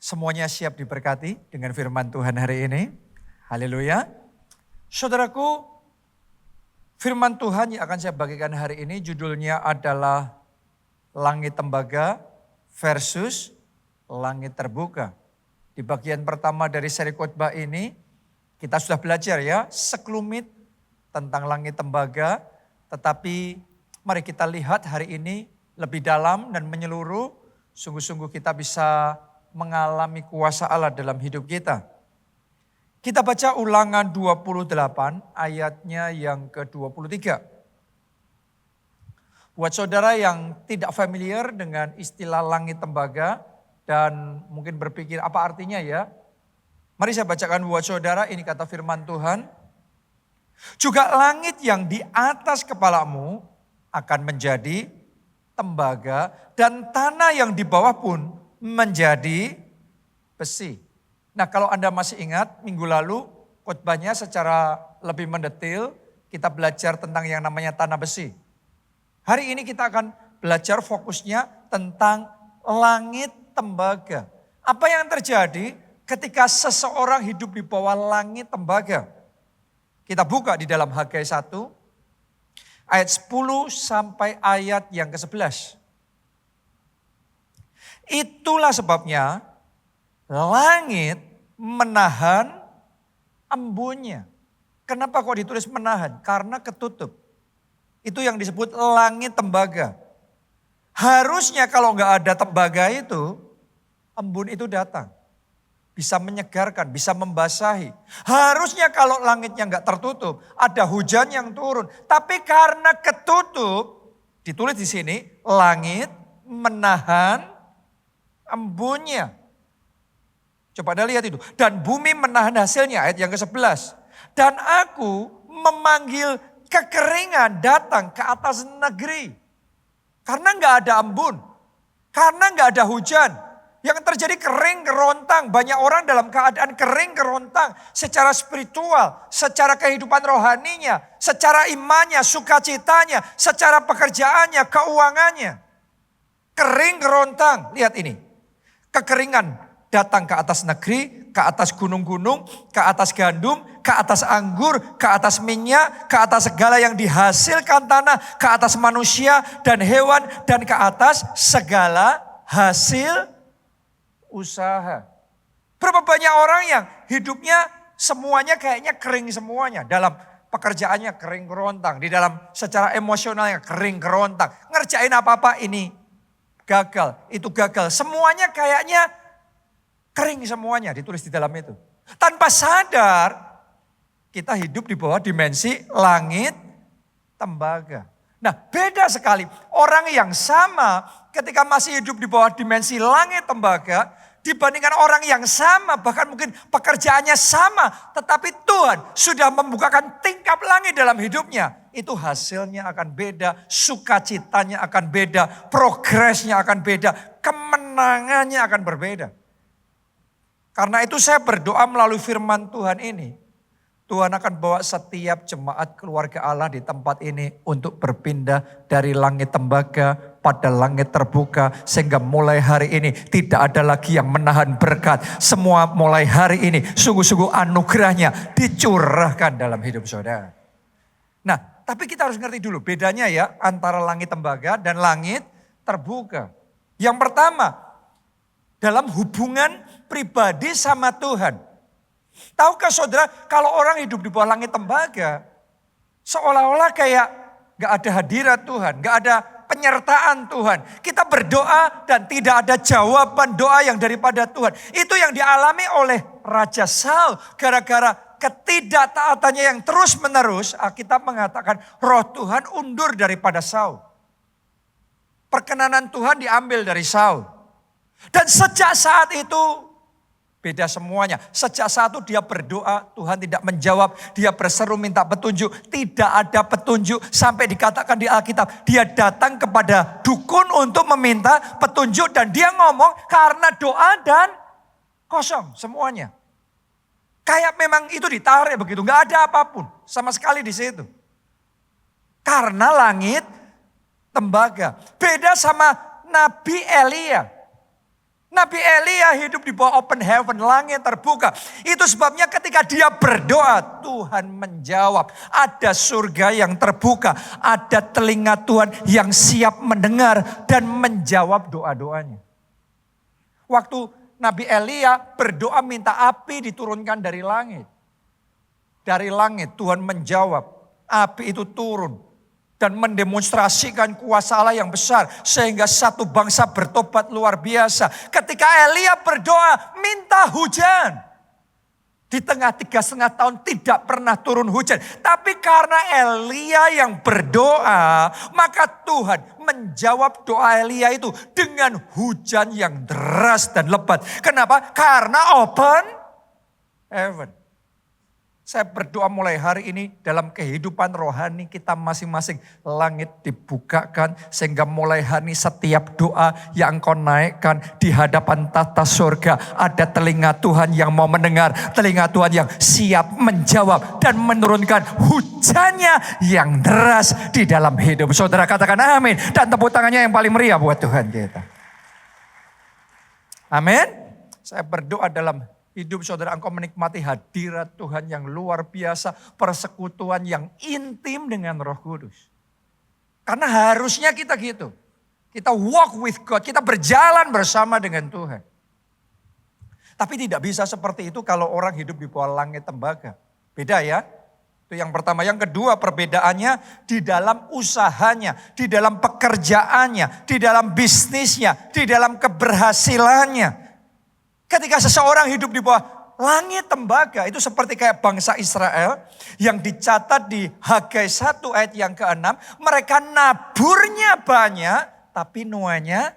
Semuanya siap diberkati dengan firman Tuhan hari ini. Haleluya. Saudaraku, firman Tuhan yang akan saya bagikan hari ini judulnya adalah langit tembaga versus langit terbuka. Di bagian pertama dari seri khotbah ini kita sudah belajar ya sekelumit tentang langit tembaga. Tetapi mari kita lihat hari ini lebih dalam dan menyeluruh. Sungguh-sungguh kita bisa mengalami kuasa Allah dalam hidup kita. Kita baca Ulangan 28 ayatnya yang ke-23. Buat saudara yang tidak familiar dengan istilah langit tembaga dan mungkin berpikir apa artinya ya. Mari saya bacakan buat saudara, ini kata firman Tuhan. Juga langit yang di atas kepalamu akan menjadi tembaga dan tanah yang di bawah pun menjadi besi. Nah, kalau Anda masih ingat minggu lalu khotbahnya secara lebih mendetil kita belajar tentang yang namanya tanah besi. Hari ini kita akan belajar fokusnya tentang langit tembaga. Apa yang terjadi ketika seseorang hidup di bawah langit tembaga? Kita buka di dalam Hagai 1 ayat 10 sampai ayat yang ke-11. Itulah sebabnya langit menahan embunnya. Kenapa kok ditulis menahan? Karena ketutup. Itu yang disebut langit tembaga. Harusnya kalau nggak ada tembaga itu, embun itu datang. Bisa menyegarkan, bisa membasahi. Harusnya kalau langitnya nggak tertutup, ada hujan yang turun. Tapi karena ketutup, ditulis di sini, langit menahan embunnya. Coba Anda lihat itu. Dan bumi menahan hasilnya, ayat yang ke-11. Dan aku memanggil kekeringan datang ke atas negeri. Karena nggak ada embun. Karena nggak ada hujan. Yang terjadi kering kerontang. Banyak orang dalam keadaan kering kerontang. Secara spiritual, secara kehidupan rohaninya, secara imannya, sukacitanya, secara pekerjaannya, keuangannya. Kering kerontang. Lihat ini. Kekeringan datang ke atas negeri, ke atas gunung-gunung, ke atas gandum, ke atas anggur, ke atas minyak, ke atas segala yang dihasilkan tanah, ke atas manusia dan hewan, dan ke atas segala hasil usaha. Berapa banyak orang yang hidupnya semuanya kayaknya kering semuanya. Dalam pekerjaannya kering kerontang, di dalam secara emosionalnya kering kerontang. Ngerjain apa-apa ini gagal, itu gagal. Semuanya kayaknya kering semuanya, ditulis di dalam itu. Tanpa sadar, kita hidup di bawah dimensi langit tembaga. Nah, beda sekali. Orang yang sama ketika masih hidup di bawah dimensi langit tembaga, dibandingkan orang yang sama, bahkan mungkin pekerjaannya sama, tetapi Tuhan sudah membukakan tingkap langit dalam hidupnya. Itu hasilnya akan beda, sukacitanya akan beda, progresnya akan beda, kemenangannya akan berbeda. Karena itu saya berdoa melalui firman Tuhan ini. Tuhan akan bawa setiap jemaat keluarga Allah di tempat ini untuk berpindah dari langit tembaga pada langit terbuka. Sehingga mulai hari ini tidak ada lagi yang menahan berkat. Semua mulai hari ini sungguh-sungguh anugerahnya dicurahkan dalam hidup saudara. Nah, tapi kita harus ngerti dulu bedanya ya antara langit tembaga dan langit terbuka. Yang pertama, dalam hubungan pribadi sama Tuhan. Tahukah saudara, kalau orang hidup di bawah langit tembaga, seolah-olah kayak gak ada hadirat Tuhan, gak ada penyertaan Tuhan. Kita berdoa dan tidak ada jawaban doa yang daripada Tuhan. Itu yang dialami oleh Raja Saul gara-gara ketidaktaatannya yang terus menerus. Alkitab mengatakan roh Tuhan undur daripada Saul. Perkenanan Tuhan diambil dari Saul. Dan sejak saat itu beda semuanya. Sejak saat itu dia berdoa, Tuhan tidak menjawab. Dia berseru minta petunjuk, tidak ada petunjuk. Sampai dikatakan di Alkitab, dia datang kepada dukun untuk meminta petunjuk. Dan dia ngomong karena doa dan kosong semuanya. Kayak memang itu ditarik begitu, gak ada apapun sama sekali di situ. Karena langit tembaga. Beda sama Nabi Elia. Nabi Elia hidup di bawah open heaven, langit terbuka. Itu sebabnya ketika dia berdoa, Tuhan menjawab. Ada surga yang terbuka, ada telinga Tuhan yang siap mendengar dan menjawab doa-doanya. Waktu Nabi Elia berdoa minta api diturunkan dari langit. Dari langit Tuhan menjawab, api itu turun. Dan mendemonstrasikan kuasa Allah yang besar. Sehingga satu bangsa bertobat luar biasa. Ketika Elia berdoa minta hujan. Di tengah 3,5 tahun tidak pernah turun hujan. Tapi karena Elia yang berdoa. Maka Tuhan menjawab doa Elia itu dengan hujan yang deras dan lebat. Kenapa? Karena open heaven. Saya berdoa mulai hari ini dalam kehidupan rohani kita masing-masing. Langit dibukakan sehingga mulai hari ini setiap doa yang engkau naikkan di hadapan tata surga. Ada telinga Tuhan yang mau mendengar. Telinga Tuhan yang siap menjawab dan menurunkan hujannya yang deras di dalam hidup. Saudara katakan amin. Dan tepuk tangannya yang paling meriah buat Tuhan kita. Amin. Saya berdoa dalam hidup saudara, engkau menikmati hadirat Tuhan yang luar biasa. Persekutuan yang intim dengan Roh Kudus. Karena harusnya kita gitu. Kita walk with God, kita berjalan bersama dengan Tuhan. Tapi tidak bisa seperti itu kalau orang hidup di bawah langit tembaga. Beda ya. Itu yang pertama. Yang kedua perbedaannya di dalam usahanya, di dalam pekerjaannya, di dalam bisnisnya, di dalam keberhasilannya. Ketika seseorang hidup di bawah langit tembaga, itu seperti kayak bangsa Israel yang dicatat di Hagai 1 ayat yang ke-6. Mereka naburnya banyak, tapi nuanya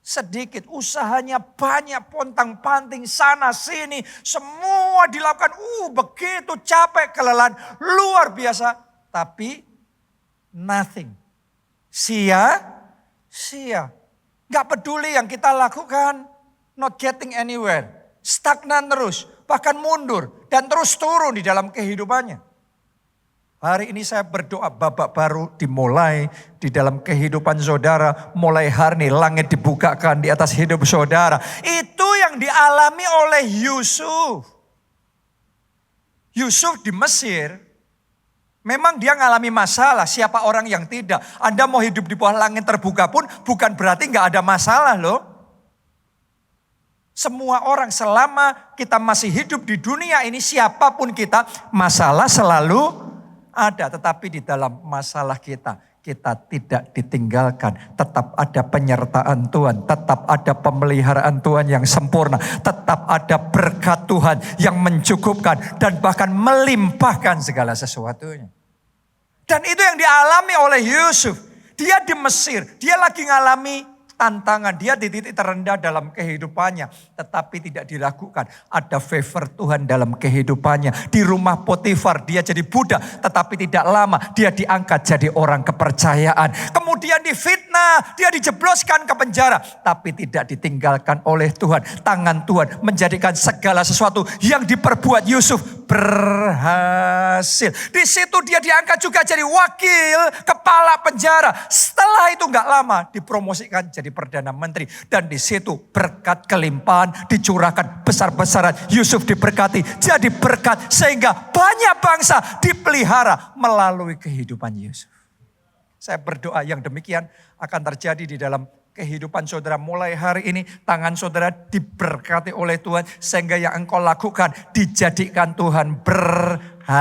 sedikit. Usahanya banyak, pontang-panting sana sini. Semua dilakukan, begitu capek, kelelahan, luar biasa. Tapi nothing. Sia-sia. Gak peduli yang kita lakukan. Not getting anywhere. Stagnan terus. Bahkan mundur. Dan terus turun di dalam kehidupannya. Hari ini saya berdoa babak baru dimulai di dalam kehidupan saudara. Mulai hari ini langit dibukakan di atas hidup saudara. Itu yang dialami oleh Yusuf. Yusuf di Mesir. Memang dia ngalami masalah. Siapa orang yang tidak. Anda mau hidup di bawah langit terbuka pun bukan berarti gak ada masalah loh. Semua orang selama kita masih hidup di dunia ini, siapapun kita, masalah selalu ada. Tetapi di dalam masalah kita tidak ditinggalkan. Tetap ada penyertaan Tuhan, tetap ada pemeliharaan Tuhan yang sempurna. Tetap ada berkat Tuhan yang mencukupkan dan bahkan melimpahkan segala sesuatunya. Dan itu yang dialami oleh Yusuf. Dia di Mesir, dia lagi ngalami tantangan, dia di titik terendah dalam kehidupannya. Tetapi tidak diragukan, ada favor Tuhan dalam kehidupannya. Di rumah Potifar dia jadi budak, tetapi tidak lama dia diangkat jadi orang kepercayaan. Kemudian difitnah, dia dijebloskan ke penjara. Tapi tidak ditinggalkan oleh Tuhan. Tangan Tuhan menjadikan segala sesuatu yang diperbuat Yusuf berhasil. Di situ dia diangkat juga jadi wakil kepala penjara. Setelah itu gak lama dipromosikan jadi Perdana Menteri. Dan di situ berkat kelimpahan dicurahkan besar-besaran. Yusuf diberkati jadi berkat sehingga banyak bangsa dipelihara melalui kehidupan Yusuf. Saya berdoa yang demikian akan terjadi di dalam kehidupan saudara mulai hari ini. Tangan saudara diberkati oleh Tuhan sehingga yang engkau lakukan dijadikan Tuhan berhasil.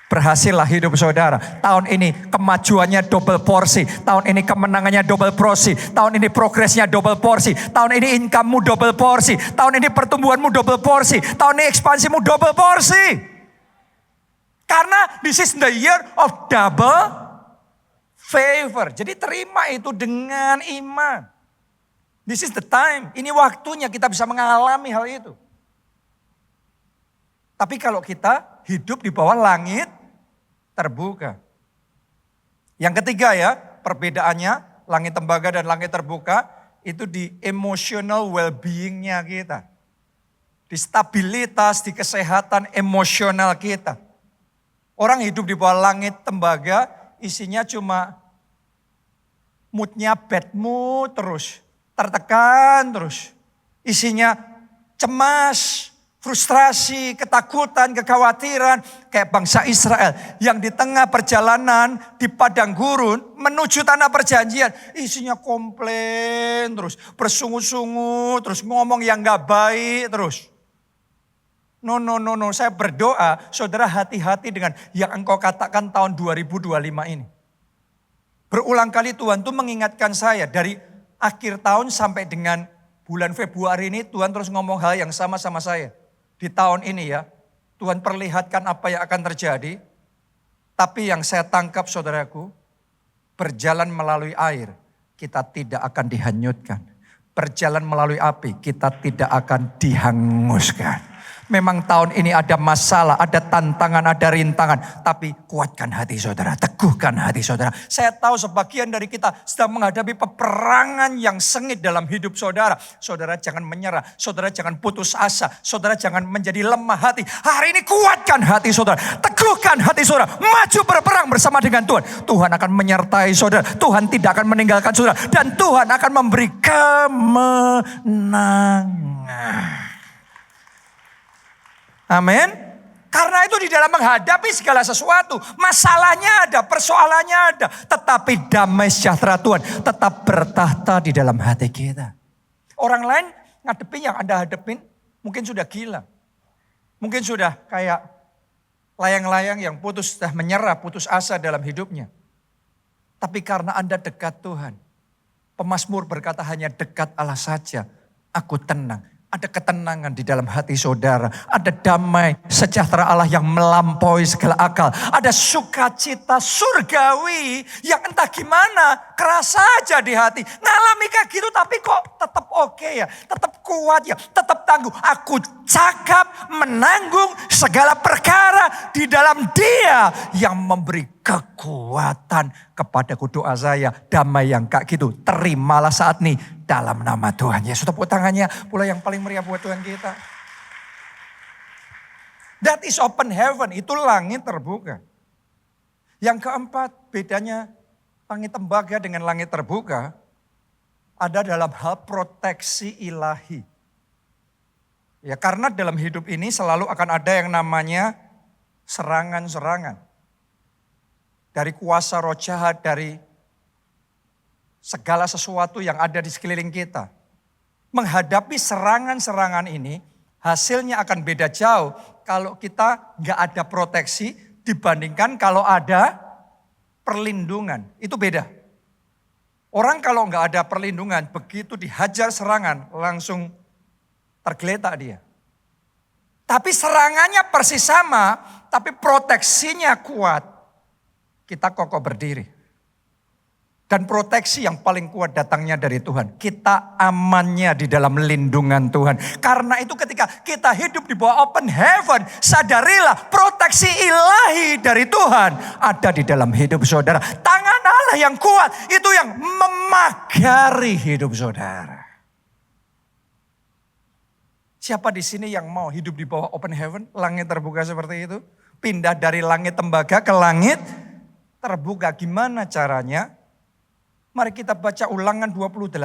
Berhasillah hidup saudara. Tahun ini kemajuannya double porsi. Tahun ini kemenangannya double porsi. Tahun ini progresnya double porsi. Tahun ini income-mu double porsi. Tahun ini pertumbuhanmu double porsi. Tahun ini ekspansimu double porsi. Karena this is the year of double favor. Jadi terima itu dengan iman. This is the time. Ini waktunya kita bisa mengalami hal itu. Tapi kalau kita hidup di bawah langit terbuka. Yang ketiga ya, perbedaannya langit tembaga dan langit terbuka itu di emotional well-being-nya kita. Di stabilitas, di kesehatan emosional kita. Orang hidup di bawah langit tembaga isinya cuma moodnya bad mood terus. tertekan terus. Isinya cemas, frustrasi, ketakutan, kekhawatiran. Kayak bangsa Israel yang di tengah perjalanan di padang gurun menuju tanah perjanjian. Isinya komplain terus, bersungut-sungut, terus ngomong yang gak baik terus. No, saya berdoa saudara hati-hati dengan yang engkau katakan tahun 2025 ini. Berulang kali Tuhan tuh mengingatkan saya dari akhir tahun sampai dengan bulan Februari ini Tuhan terus ngomong hal yang sama saya. Di tahun ini ya, Tuhan perlihatkan apa yang akan terjadi. Tapi yang saya tangkap saudaraku, berjalan melalui air, kita tidak akan dihanyutkan. Berjalan melalui api, kita tidak akan dihanguskan. Memang tahun ini ada masalah, ada tantangan, ada rintangan. Tapi kuatkan hati saudara, teguhkan hati saudara. Saya tahu sebagian dari kita sedang menghadapi peperangan yang sengit dalam hidup saudara. Saudara jangan menyerah, saudara jangan putus asa, saudara jangan menjadi lemah hati. Hari ini kuatkan hati saudara, teguhkan hati saudara. Maju berperang bersama dengan Tuhan. Tuhan akan menyertai saudara, Tuhan tidak akan meninggalkan saudara. Dan Tuhan akan memberi kemenangan. Amin. Karena itu di dalam menghadapi segala sesuatu, masalahnya ada, persoalannya ada. Tetapi damai sejahtera Tuhan tetap bertahta di dalam hati kita. Orang lain ngadepin yang Anda hadepin mungkin sudah gila. Mungkin sudah kayak layang-layang yang sudah menyerah, putus asa dalam hidupnya. Tapi karena Anda dekat Tuhan. Pemazmur berkata hanya dekat Allah saja, aku tenang. Ada ketenangan di dalam hati saudara. Ada damai sejahtera Allah yang melampaui segala akal. Ada sukacita surgawi yang entah gimana kerasa aja di hati. Ngalami kayak gitu tapi kok tetap oke ya. Tetap kuat ya. Tetap tangguh. Aku cakap menanggung segala perkara di dalam Dia yang memberi kekuatan kepadaku. Doa saya damai yang kayak gitu. Terimalah saat ini dalam nama Tuhan Yesus. Tepuk tangannya pula yang paling meriah buat Tuhan kita. That is open heaven. Itu langit terbuka. Yang keempat bedanya langit tembaga dengan langit terbuka. Ada dalam hal proteksi ilahi. Ya karena dalam hidup ini selalu akan ada yang namanya serangan-serangan. Dari kuasa roh jahat, dari segala sesuatu yang ada di sekeliling kita. Menghadapi serangan-serangan ini hasilnya akan beda jauh kalau kita nggak ada proteksi dibandingkan kalau ada perlindungan. Itu beda. Orang kalau nggak ada perlindungan begitu dihajar serangan langsung tergeletak dia. Tapi serangannya persis sama tapi proteksinya kuat. Kita kokoh berdiri. Dan proteksi yang paling kuat datangnya dari Tuhan. Kita amannya di dalam lindungan Tuhan. Karena itu ketika kita hidup di bawah open heaven, sadarilah proteksi ilahi dari Tuhan ada di dalam hidup saudara. Tangan Allah yang kuat itu yang memagari hidup saudara. Siapa di sini yang mau hidup di bawah open heaven, langit terbuka seperti itu? Pindah dari langit tembaga ke langit terbuka. Gimana caranya? Mari kita baca Ulangan 28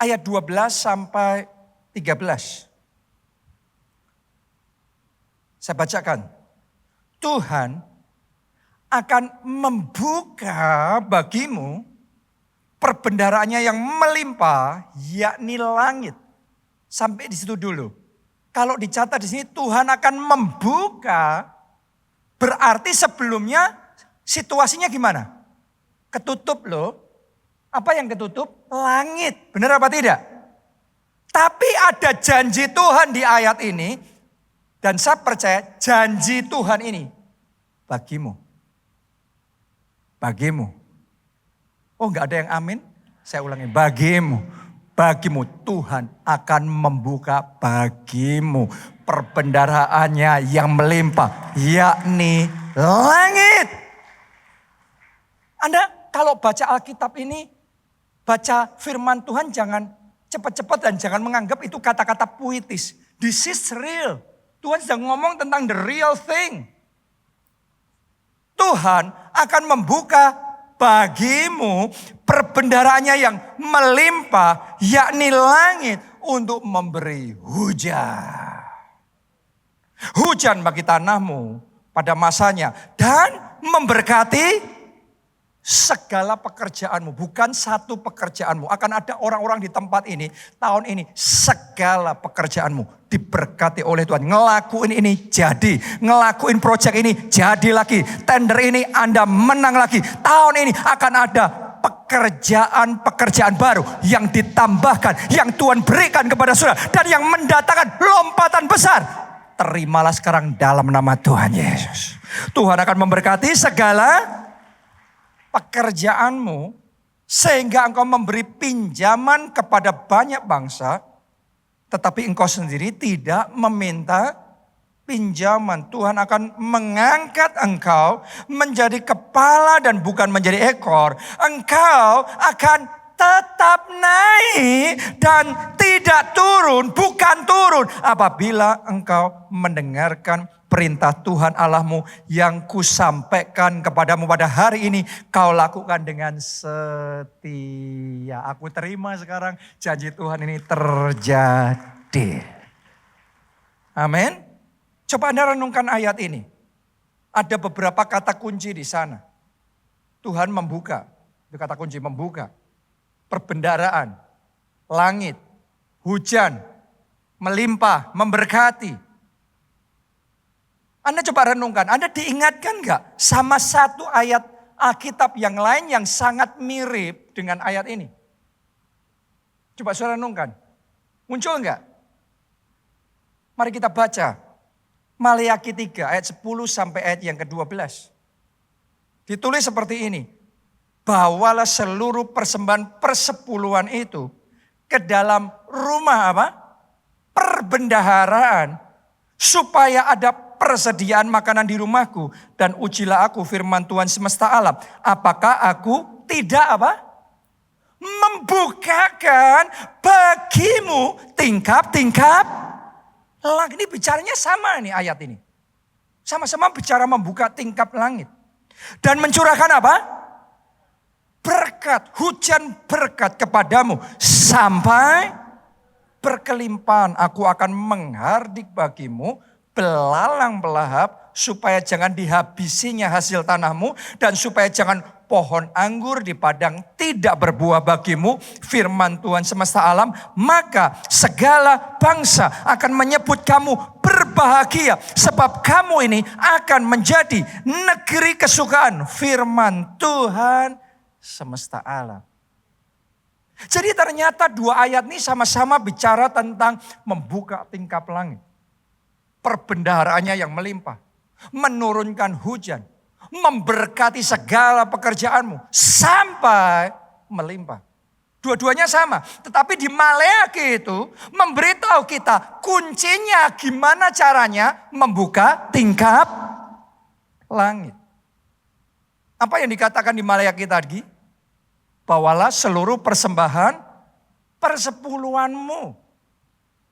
ayat 12 sampai 13. Saya bacakan. Tuhan akan membuka bagimu perbendaharaannya yang melimpah, yakni langit. Sampai di situ dulu. Kalau dicatat di sini Tuhan akan membuka, berarti sebelumnya situasinya gimana? Ketutup loh. Apa yang ketutup? Langit. Benar apa tidak? Tapi ada janji Tuhan di ayat ini. Dan saya percaya janji Tuhan ini bagimu. Bagimu. Oh enggak ada yang amin? Saya ulangi. Bagimu. Bagimu Tuhan akan membuka bagimu perbendaharaannya yang melimpah. Yakni langit. Anda kalau baca Alkitab ini, baca firman Tuhan jangan cepat-cepat dan jangan menganggap itu kata-kata puitis. This is real. Tuhan sedang ngomong tentang the real thing. Tuhan akan membuka bagimu perbendaharaannya yang melimpah, yakni langit, untuk memberi hujan. Hujan bagi tanahmu pada masanya dan memberkati segala pekerjaanmu, bukan satu pekerjaanmu. Akan ada orang-orang di tempat ini, tahun ini segala pekerjaanmu diberkati oleh Tuhan. Ngelakuin ini jadi, ngelakuin proyek ini jadi lagi. Tender ini Anda menang lagi. Tahun ini akan ada pekerjaan-pekerjaan baru yang ditambahkan, yang Tuhan berikan kepada saudara. Dan yang mendatangkan lompatan besar. Terimalah sekarang dalam nama Tuhan Yesus. Tuhan akan memberkati segala pekerjaanmu sehingga engkau memberi pinjaman kepada banyak bangsa, tetapi engkau sendiri tidak meminta pinjaman. Tuhan akan mengangkat engkau menjadi kepala dan bukan menjadi ekor. Engkau akan tetap naik dan tidak turun, bukan turun, apabila engkau mendengarkan perintah Tuhan Allahmu yang kusampaikan kepadamu pada hari ini, kau lakukan dengan setia. Aku terima sekarang janji Tuhan ini terjadi. Amin. Coba Anda renungkan ayat ini. Ada beberapa kata kunci di sana. Tuhan membuka, itu kata kunci membuka. Perbendaharaan, langit, hujan, melimpah, memberkati. Anda coba renungkan, Anda diingatkan gak sama satu ayat Alkitab yang lain yang sangat mirip dengan ayat ini? Coba saudara renungkan, muncul gak? Mari kita baca Maleakhi 3 ayat 10 sampai ayat yang ke-12. Ditulis seperti ini, bawalah seluruh persembahan persepuluhan itu ke dalam rumah apa? Perbendaharaan, supaya ada persediaan makanan di rumahku, dan ujilah aku firman Tuhan semesta alam. Apakah aku tidak apa? Membukakan bagimu tingkap-tingkap langit. Ini bicaranya sama nih ayat ini. Sama-sama bicara membuka tingkap langit. Dan mencurahkan apa? Berkat, hujan berkat kepadamu. Sampai berkelimpahan aku akan menghardik bagimu belalang belahap, supaya jangan dihabisinya hasil tanahmu, dan supaya jangan pohon anggur di padang tidak berbuah bagimu, firman Tuhan semesta alam. Maka segala bangsa akan menyebut kamu berbahagia, sebab kamu ini akan menjadi negeri kesukaan, firman Tuhan semesta alam. Jadi ternyata dua ayat ini sama-sama bicara tentang membuka tingkap langit. Perbendaharaannya yang melimpah, menurunkan hujan, memberkati segala pekerjaanmu sampai melimpah. Dua-duanya sama, tetapi di Maleakhi itu memberitahu kita kuncinya gimana caranya membuka tingkap langit. Apa yang dikatakan di Maleakhi tadi? Bawalah seluruh persembahan persepuluhanmu.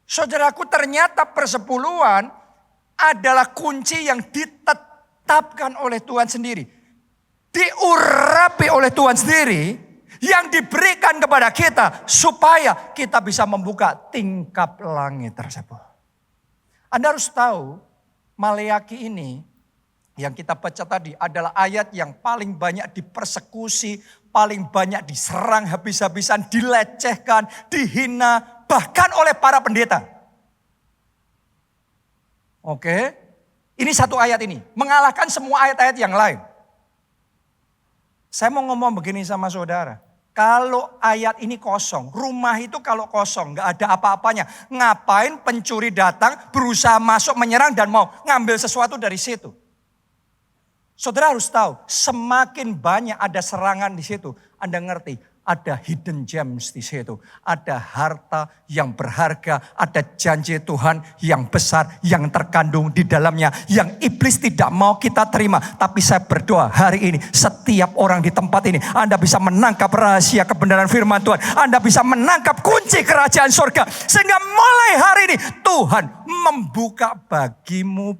Saudaraku, ternyata persepuluhan adalah kunci yang ditetapkan oleh Tuhan sendiri. Diurapi oleh Tuhan sendiri, yang diberikan kepada kita supaya kita bisa membuka tingkap langit tersebut. Anda harus tahu, Maleakhi ini yang kita baca tadi adalah ayat yang paling banyak dipersekusi, paling banyak diserang habis-habisan, dilecehkan, dihina, bahkan oleh para pendeta. Oke, ini satu ayat ini mengalahkan semua ayat-ayat yang lain. Saya mau ngomong begini sama saudara. Kalau ayat ini kosong, rumah itu kalau kosong, gak ada apa-apanya. Ngapain pencuri datang, berusaha masuk, menyerang dan mau ngambil sesuatu dari situ? Saudara harus tahu, semakin banyak ada serangan di situ, Anda ngerti. Ada hidden gems di situ. Ada harta yang berharga. Ada janji Tuhan yang besar. Yang terkandung di dalamnya. Yang iblis tidak mau kita terima. Tapi saya berdoa hari ini. Setiap orang di tempat ini. Anda bisa menangkap rahasia kebenaran firman Tuhan. Anda bisa menangkap kunci kerajaan surga. Sehingga mulai hari ini Tuhan membuka bagimu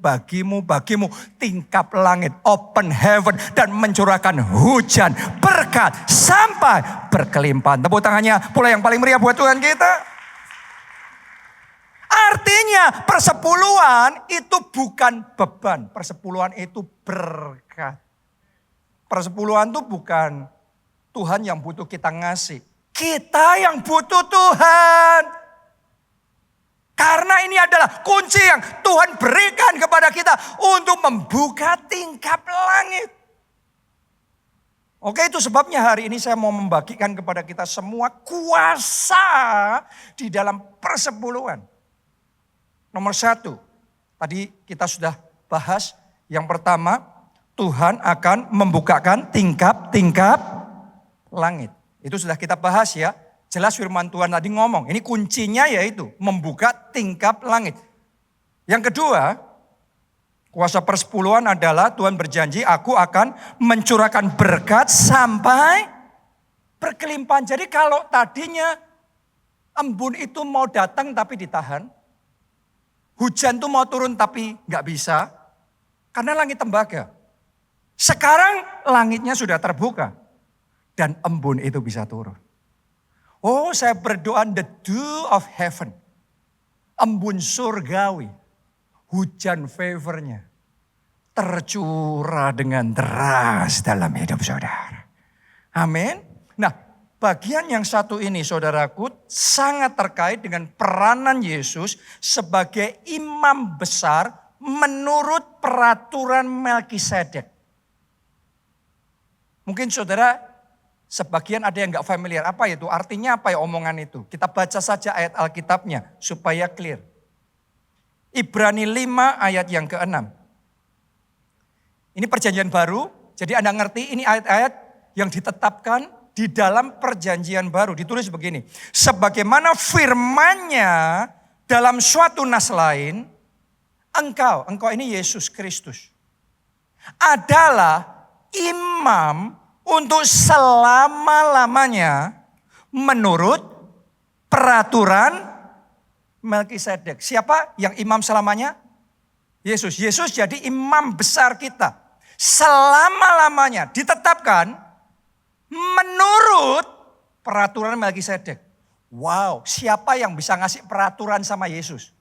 tingkap langit, open heaven, dan mencurahkan hujan, berkat, sampai berkelimpahan. Tepuk tangannya pula yang paling meriah buat Tuhan kita. Artinya persepuluhan itu bukan beban, persepuluhan itu berkat. Persepuluhan itu bukan Tuhan yang butuh kita ngasih, kita yang butuh Tuhan. Karena ini adalah kunci yang Tuhan berikan kepada kita untuk membuka tingkap langit. Oke, itu sebabnya hari ini saya mau membagikan kepada kita semua kuasa di dalam persepuluhan. Nomor 1, tadi kita sudah bahas. Yang pertama, Tuhan akan membukakan tingkap-tingkap langit. Itu sudah kita bahas ya. Jelas firman Tuhan tadi ngomong, ini kuncinya yaitu membuka tingkap langit. Yang kedua, kuasa persepuluhan adalah Tuhan berjanji, aku akan mencurahkan berkat sampai berkelimpahan. Jadi kalau tadinya embun itu mau datang tapi ditahan, hujan itu mau turun tapi gak bisa, karena langit tembaga. Sekarang langitnya sudah terbuka dan embun itu bisa turun. Oh, saya berdoa the dew of heaven. Embun surgawi. Hujan favornya. Tercurah dengan deras dalam hidup saudara. Amin. Nah, bagian yang satu ini saudaraku sangat terkait dengan peranan Yesus sebagai imam besar menurut peraturan Melkisedek. Mungkin saudara sebagian ada yang gak familiar. Apa itu? Artinya apa ya omongan itu? Kita baca saja ayat Alkitabnya supaya clear. Ibrani 5 ayat yang ke-6. Ini perjanjian baru. Jadi Anda ngerti ini ayat-ayat yang ditetapkan di dalam perjanjian baru. Ditulis begini. Sebagaimana firman-Nya dalam suatu nas lain. Engkau ini Yesus Kristus. Adalah imam untuk selama-lamanya menurut peraturan Melkisedek. Siapa yang imam selamanya? Yesus. Yesus jadi imam besar kita. Selama-lamanya ditetapkan menurut peraturan Melkisedek. Wow, siapa yang bisa ngasih peraturan sama Yesus?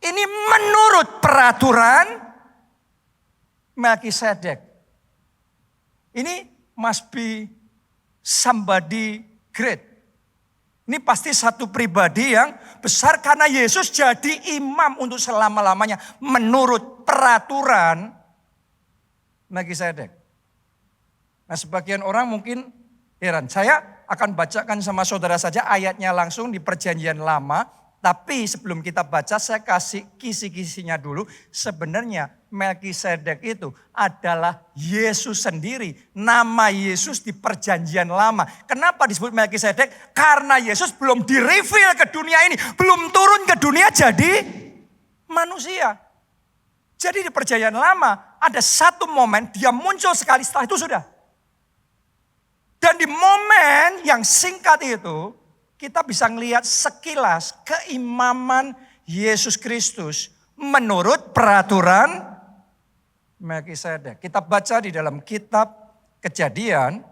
Ini menurut peraturan Melkisedek. Ini must be somebody great. Ini pasti satu pribadi yang besar karena Yesus jadi imam untuk selama-lamanya menurut peraturan Melkisedek. Nah, sebagian orang mungkin heran. Saya akan bacakan sama saudara saja ayatnya langsung di perjanjian lama. Tapi sebelum kita baca saya kasih kisi-kisinya dulu. Sebenarnya Melkisedek itu adalah Yesus sendiri. Nama Yesus di perjanjian lama. Kenapa disebut Melkisedek? Karena Yesus belum di-reveal ke dunia ini. Belum turun ke dunia jadi manusia. Jadi di perjanjian lama ada satu momen dia muncul sekali, setelah itu sudah. Dan di momen yang singkat itu kita bisa melihat sekilas keimaman Yesus Kristus menurut peraturan Melkisedek. Kita baca di dalam kitab Kejadian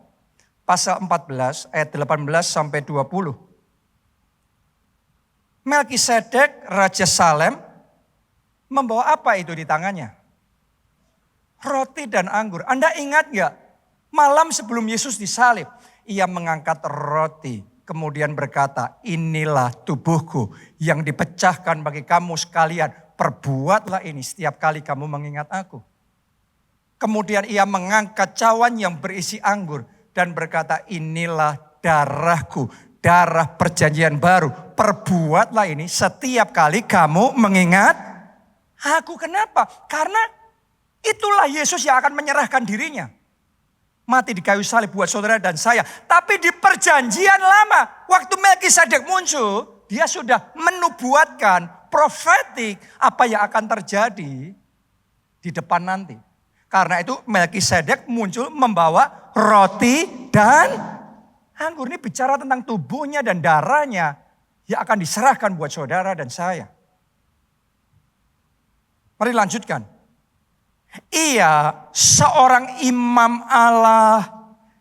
pasal 14 ayat 18 sampai 20. Melkisedek Raja Salem membawa apa itu di tangannya? Roti dan anggur. Anda ingat gak? Malam sebelum Yesus disalib, ia mengangkat roti. Kemudian berkata, inilah tubuhku yang dipecahkan bagi kamu sekalian. Perbuatlah ini setiap kali kamu mengingat aku. Kemudian ia mengangkat cawan yang berisi anggur. Dan berkata, inilah darahku, darah perjanjian baru. Perbuatlah ini setiap kali kamu mengingat aku. Kenapa? Karena itulah Yesus yang akan menyerahkan dirinya. Mati di kayu salib buat saudara dan saya. Tapi di perjanjian lama, waktu Melkisedek muncul, dia sudah menubuatkan profetik apa yang akan terjadi di depan nanti. Karena itu Melkisedek muncul membawa roti dan anggur. Ini bicara tentang tubuhnya dan darahnya yang akan diserahkan buat saudara dan saya. Mari lanjutkan. Ia seorang imam Allah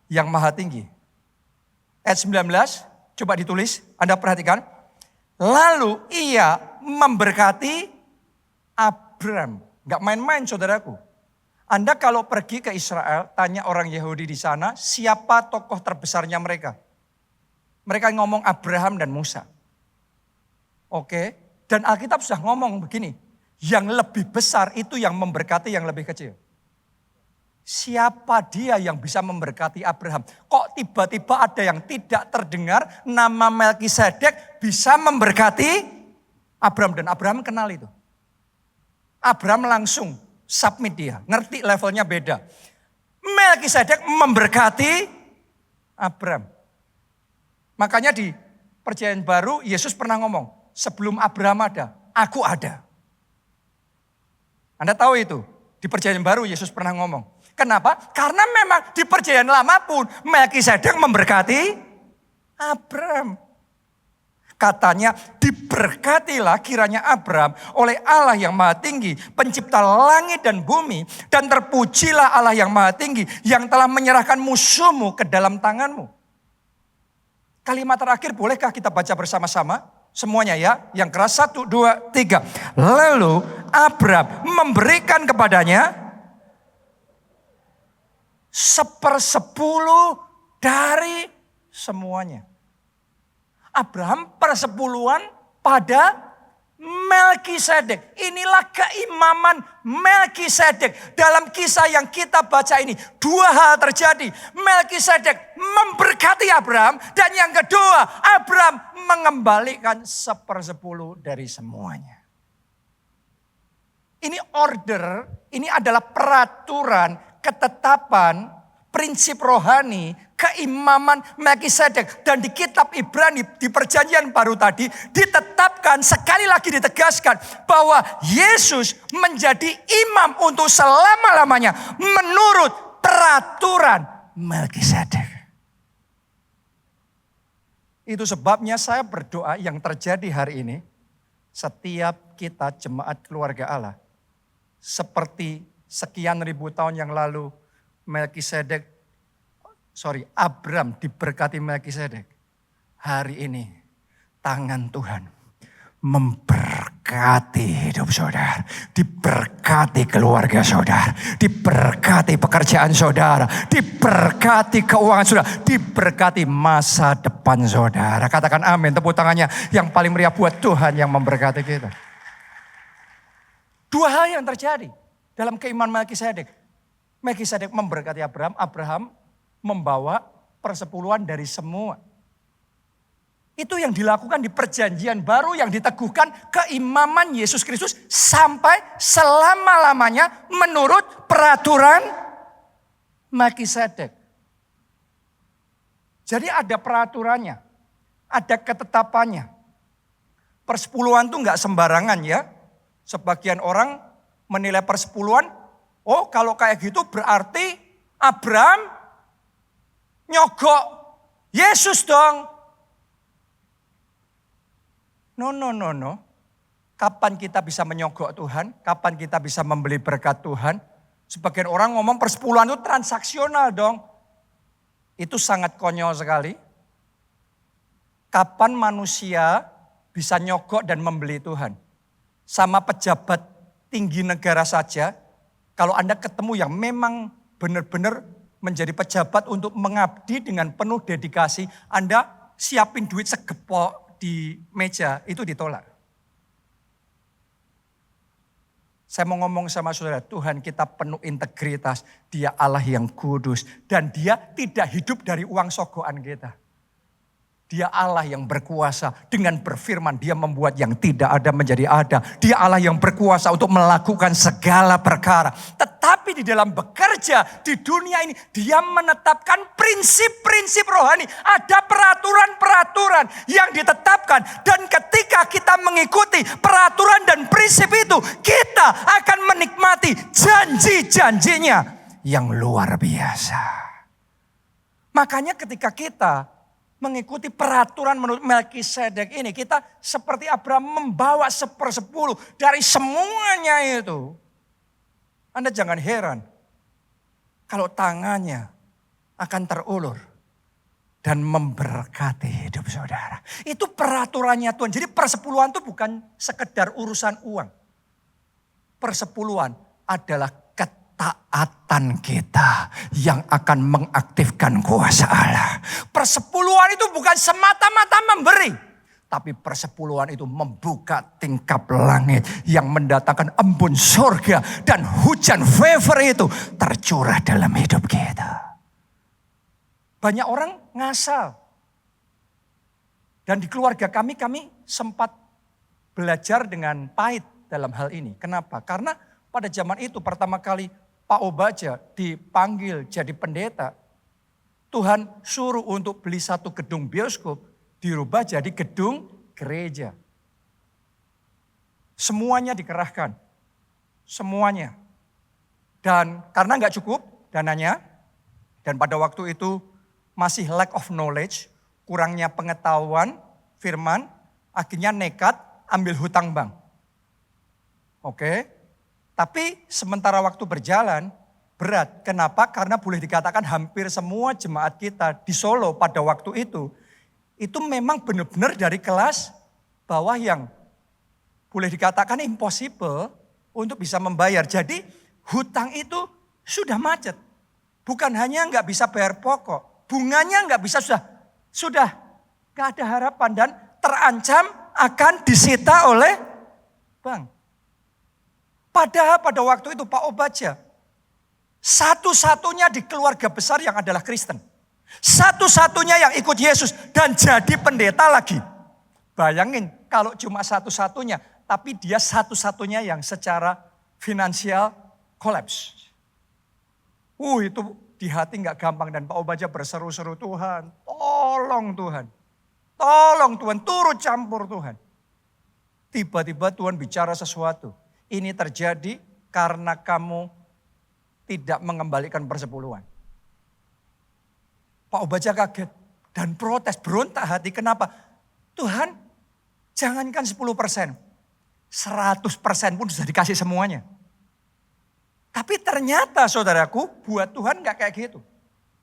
yang maha tinggi. Ayat 19, coba ditulis, Anda perhatikan. Lalu ia memberkati Abram. Gak main-main saudaraku. Anda kalau pergi ke Israel, tanya orang Yahudi di sana, siapa tokoh terbesarnya mereka? Mereka ngomong Abraham dan Musa. Oke, dan Alkitab sudah ngomong begini. Yang lebih besar itu yang memberkati yang lebih kecil. Siapa dia yang bisa memberkati Abraham? Kok tiba-tiba ada yang tidak terdengar nama Melkisedek bisa memberkati Abraham. Dan Abraham kenal itu. Abraham langsung submit dia. Ngerti levelnya beda. Melkisedek memberkati Abraham. Makanya di Perjanjian Baru Yesus pernah ngomong. Sebelum Abraham ada, aku ada. Anda tahu itu. Di Perjanjian Baru Yesus pernah ngomong. Kenapa? Karena memang di Perjanjian Lama pun Melkisedek memberkati Abraham. Katanya diberkatilah kiranya Abraham oleh Allah yang maha tinggi, pencipta langit dan bumi. Dan terpujilah Allah yang maha tinggi yang telah menyerahkan musuhmu ke dalam tanganmu. Kalimat terakhir bolehkah kita baca bersama-sama? Semuanya ya, yang keras 1, 2, 3. Lalu Abraham memberikan kepadanya 1/10 dari semuanya. Abraham persepuluhan pada Melkisedek. Inilah keimaman Melkisedek. Dalam kisah yang kita baca ini, 2 hal terjadi. Melkisedek memberkati Abraham, dan yang kedua, Abraham mengembalikan 1/10 dari semuanya. Ini order, ini adalah peraturan, ketetapan, prinsip rohani, keimaman Melkisedek. Dan di kitab Ibrani, di perjanjian baru tadi, ditetapkan, sekali lagi ditegaskan, bahwa Yesus menjadi imam untuk selama-lamanya menurut peraturan Melkisedek. Itu sebabnya saya berdoa yang terjadi hari ini, setiap kita jemaat keluarga Allah, seperti sekian ribu tahun yang lalu, Abraham diberkati Melkisedek. Hari ini tangan Tuhan memberkati hidup saudara, diberkati keluarga saudara, diberkati pekerjaan saudara, diberkati keuangan saudara, diberkati masa depan saudara. Katakan amin, tepuk tangannya yang paling meriah buat Tuhan yang memberkati kita. 2 hal yang terjadi dalam keimanan Melkisedek. Melkisedek memberkati Abraham, Abraham membawa persepuluhan dari semua. Itu yang dilakukan di perjanjian baru yang diteguhkan keimaman Yesus Kristus sampai selama-lamanya menurut peraturan Melkisedek. Jadi ada peraturannya, ada ketetapannya. Persepuluhan itu enggak sembarangan ya. Sebagian orang menilai persepuluhan, oh kalau kayak gitu berarti Abraham nyogok Yesus dong. No. Kapan kita bisa menyogok Tuhan? Kapan kita bisa membeli berkat Tuhan? Sebagian orang ngomong persepuluhan itu transaksional dong. Itu sangat konyol sekali. Kapan manusia bisa nyogok dan membeli Tuhan? Sama pejabat tinggi negara saja, kalau Anda ketemu yang memang benar-benar menjadi pejabat untuk mengabdi dengan penuh dedikasi, Anda siapin duit segepok di meja, itu ditolak. Saya mau ngomong sama saudara, Tuhan kita penuh integritas, Dia Allah yang kudus, dan Dia tidak hidup dari uang sogokan kita. Dia Allah yang berkuasa, dengan berfirman Dia membuat yang tidak ada menjadi ada. Dia Allah yang berkuasa untuk melakukan segala perkara. Tetapi di dalam bekerja di dunia ini, Dia menetapkan prinsip-prinsip rohani. Ada peraturan-peraturan yang ditetapkan. Dan ketika kita mengikuti peraturan dan prinsip itu, kita akan menikmati janji-janjinya yang luar biasa. Makanya ketika kita mengikuti peraturan menurut Melkisedek ini. Kita seperti Abraham membawa 1/10 dari semuanya itu. Anda jangan heran kalau tangannya akan terulur dan memberkati hidup saudara. Itu peraturannya Tuhan. Jadi persepuluhan itu bukan sekedar urusan uang. Persepuluhan adalah ketaatan kita yang akan mengaktifkan kuasa Allah. Persepuluhan itu bukan semata-mata memberi. Tapi persepuluhan itu membuka tingkap langit yang mendatangkan embun surga. Dan hujan favor itu tercurah dalam hidup kita. Banyak orang ngasal. Dan di keluarga kami sempat belajar dengan pahit dalam hal ini. Kenapa? Karena pada zaman itu pertama kali Pak Obaja dipanggil jadi pendeta. Tuhan suruh untuk beli satu gedung bioskop, dirubah jadi gedung gereja. Semuanya dikerahkan. Semuanya. Dan karena nggak cukup dananya, dan pada waktu itu masih lack of knowledge, kurangnya pengetahuan firman, akhirnya nekat ambil hutang bank. Oke, tapi sementara waktu berjalan berat. Kenapa? Karena boleh dikatakan hampir semua jemaat kita di Solo pada waktu itu memang benar-benar dari kelas bawah yang boleh dikatakan impossible untuk bisa membayar. Jadi hutang itu sudah macet. Bukan hanya nggak bisa bayar pokok, bunganya nggak bisa, sudah nggak ada harapan dan terancam akan disita oleh bank. Padahal pada waktu itu Pak Obaja satu-satunya di keluarga besar yang adalah Kristen. Satu-satunya yang ikut Yesus dan jadi pendeta lagi. Bayangin kalau cuma satu-satunya, tapi dia satu-satunya yang secara finansial kolaps. Itu di hati nggak gampang dan Pak Obaja berseru-seru, Tuhan, tolong Tuhan. Tolong Tuhan, turut campur Tuhan. Tiba-tiba Tuhan bicara sesuatu. Ini terjadi karena kamu tidak mengembalikan persepuluhan. Pak Obaja kaget dan protes, berontak hati. Kenapa? Tuhan, jangankan 10%, 100% pun sudah dikasih semuanya. Tapi ternyata saudaraku, buat Tuhan gak kayak gitu.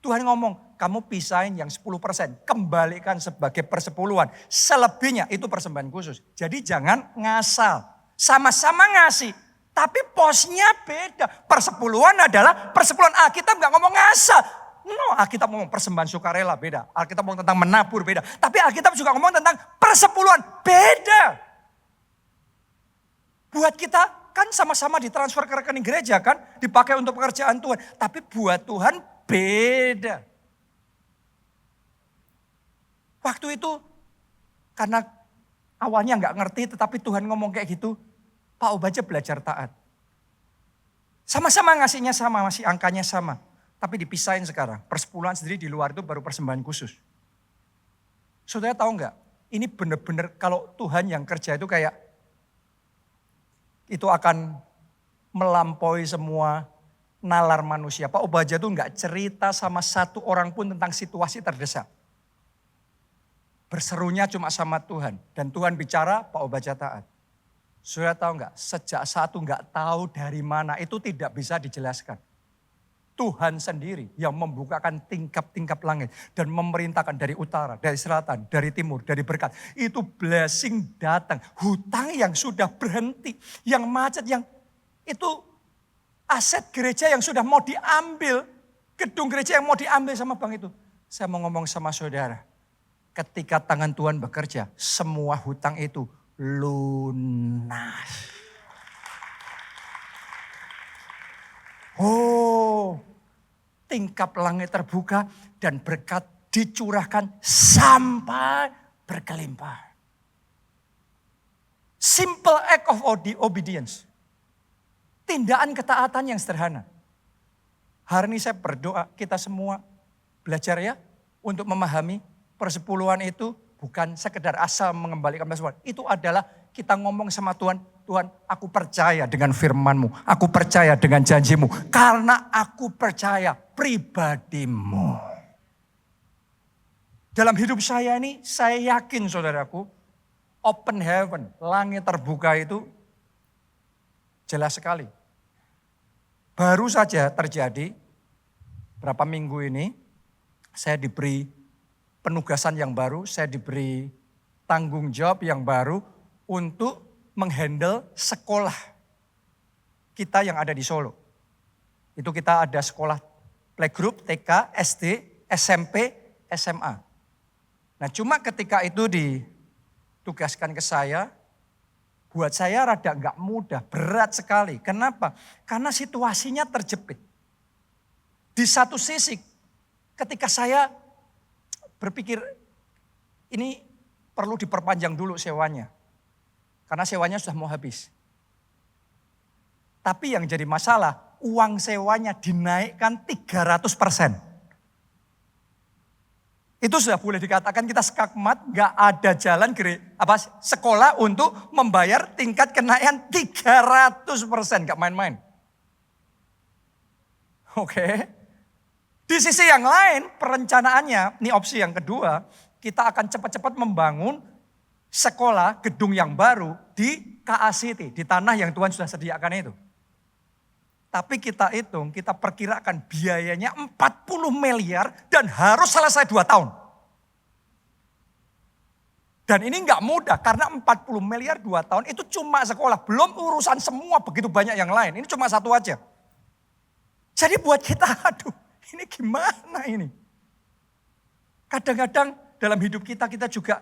Tuhan ngomong, kamu pisahin yang 10%, kembalikan sebagai persepuluhan. Selebihnya itu persembahan khusus. Jadi jangan ngasal. Sama-sama ngasih, tapi posnya beda. Persepuluhan adalah persepuluhan. Alkitab gak ngomong ngasal. No, Alkitab ngomong persembahan sukarela beda. Alkitab ngomong tentang menabur beda. Tapi Alkitab juga ngomong tentang persepuluhan beda. Buat kita kan sama-sama ditransfer ke rekening gereja kan. Dipakai untuk pekerjaan Tuhan. Tapi buat Tuhan beda. Waktu itu karena awalnya gak ngerti tetapi Tuhan ngomong kayak gitu. Pak Obaja belajar taat. Sama-sama ngasihnya sama, masih angkanya sama. Tapi dipisahin sekarang. Persepuluhan sendiri di luar itu baru persembahan khusus. Saudara tahu nggak? Ini benar-benar kalau Tuhan yang kerja itu kayak itu akan melampaui semua nalar manusia. Pak Obaja tuh nggak cerita sama satu orang pun tentang situasi terdesak. Berserunya cuma sama Tuhan. Dan Tuhan bicara, Pak Obaja taat. Saudara tahu nggak? Sejak satu nggak tahu dari mana itu tidak bisa dijelaskan. Tuhan sendiri yang membukakan tingkap-tingkap langit. Dan memerintahkan dari utara, dari selatan, dari timur, dari berkat. Itu blessing datang. Hutang yang sudah berhenti. Yang macet, yang itu aset gereja yang sudah mau diambil. Gedung gereja yang mau diambil sama bank itu. Saya mau ngomong sama saudara. Ketika tangan Tuhan bekerja, semua hutang itu lunas. Tingkap langit terbuka dan berkat dicurahkan sampai berkelimpah. Simple act of obedience. Tindakan ketaatan yang sederhana. Hari ini saya berdoa kita semua belajar ya untuk memahami persepuluhan itu bukan sekedar asal mengembalikan persepuluhan. Itu adalah kita ngomong sama Tuhan, Tuhan aku percaya dengan firman-Mu, aku percaya dengan janji-Mu, karena aku percaya pribadi-Mu. Dalam hidup saya ini, saya yakin saudaraku, open heaven, langit terbuka itu jelas sekali. Baru saja terjadi, berapa minggu ini, saya diberi penugasan yang baru, saya diberi tanggung jawab yang baru untuk menghandle sekolah kita yang ada di Solo. Itu kita ada sekolah playgroup, TK, SD, SMP, SMA. Nah cuma ketika itu ditugaskan ke saya, buat saya rada gak mudah, berat sekali. Kenapa? Karena situasinya terjepit. Di satu sisi ketika saya berpikir ini perlu diperpanjang dulu sewanya. Karena sewanya sudah mau habis. Tapi yang jadi masalah, uang sewanya dinaikkan 300%. Itu sudah boleh dikatakan kita skakmat, gak ada jalan sekolah untuk membayar tingkat kenaikan 300%, gak main-main. Oke. Di sisi yang lain, perencanaannya, ini opsi yang kedua, kita akan cepat-cepat membangun sekolah, gedung yang baru di KA City, di tanah yang Tuhan sudah sediakan itu. Tapi kita hitung, kita perkirakan biayanya 40 miliar dan harus selesai 2 tahun. Dan ini enggak mudah karena 40 miliar 2 tahun itu cuma sekolah. Belum urusan semua begitu banyak yang lain. Ini cuma satu aja. Jadi buat kita, aduh ini gimana ini. Kadang-kadang dalam hidup kita juga